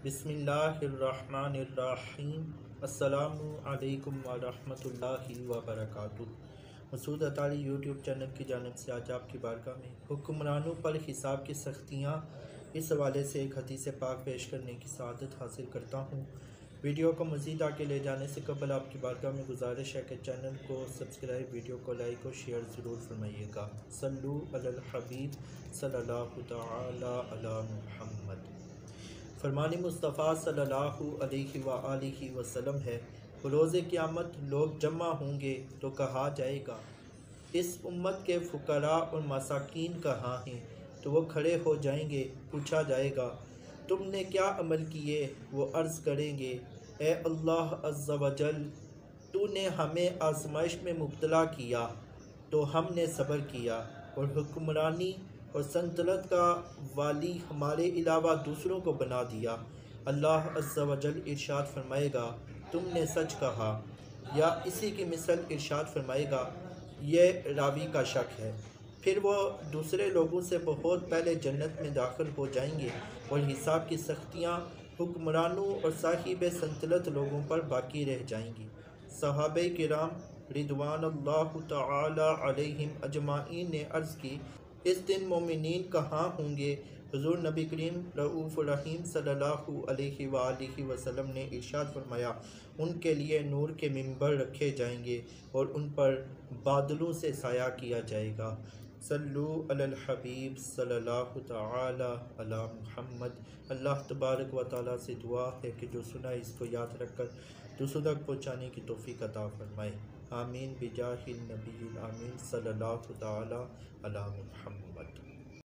बिस्मिल्लाहिर्रहमानिर्रहीम। अस्सलामु अलैकुम व रहमतुल्लाहि व बरकातुहू। मसूद अतारी यूट्यूब चैनल की जानिब से आज आपकी बारगाह में हुक्मरानों पर हिसाब की सख्तियाँ इस हवाले से एक हदीस पाक पेश करने की सआदत हासिल करता हूँ। वीडियो को मज़ीद आगे ले जाने से कबल आपकी बारगाह में गुजारिश है कि चैनल को सब्सक्राइब, वीडियो को लाइक और शेयर ज़रूर फरमाइएगा। सल्लु अलल हबीब सल्लल्लाहु तआला अला मुहम्मद। फरमानी मुस्तफ़ा सल्लल्लाहु अलैहि व आलिहि वसल्लम है, रोज़े क़यामत लोग जमा होंगे तो कहा जाएगा, इस उम्मत के फ़ुक़रा और मसाकीन कहाँ हैं? तो वो खड़े हो जाएंगे, पूछा जाएगा, तुमने क्या अमल किए? वो अर्ज़ करेंगे, ए अल्लाह अज़्ज़ा वजल, तूने हमें आज़माइश में मुब्तला किया तो हमने सब्र किया और हुक्मरानी और सल्तनत का वाली हमारे अलावा दूसरों को बना दिया। अल्लाह अज़्ज़ा वजल इरशाद फरमाएगा, तुमने सच कहा। या इसी की मिसल इरशाद फरमाएगा, ये रावी का शक है। फिर वो दूसरे लोगों से बहुत पहले जन्नत में दाखिल हो जाएंगे और हिसाब की सख्तियाँ हुक्मरानों और साहिब सल्तनत लोगों पर बाकी रह जाएंगी। सहाबे किराम रिदवानुल्लाह तआला अलैहिम अजमाइन ने अर्ज़ की, इस दिन मोमिनीन कहाँ होंगे? हुज़ूर नबी करीम रऊफ़ रहीम सल्लल्लाहु अलैहि वालिहि वसल्लम ने इरशाद फरमाया, उनके लिए नूर के मिंबर रखे जाएंगे और उन पर बादलों से साया किया जाएगा। सल्लु अलल हबीब सल्लल्लाहु तआला अला मुहम्मद। अल्लाह तबारक व तआला से दुआ है कि जो सुना इसको याद रखकर दूसरों तक पहुँचाने की तौफीक अता फरमाए। आमीन बिजाहिल नबील आमीन सल्लल्लाहु तआला अला मुहम्मद।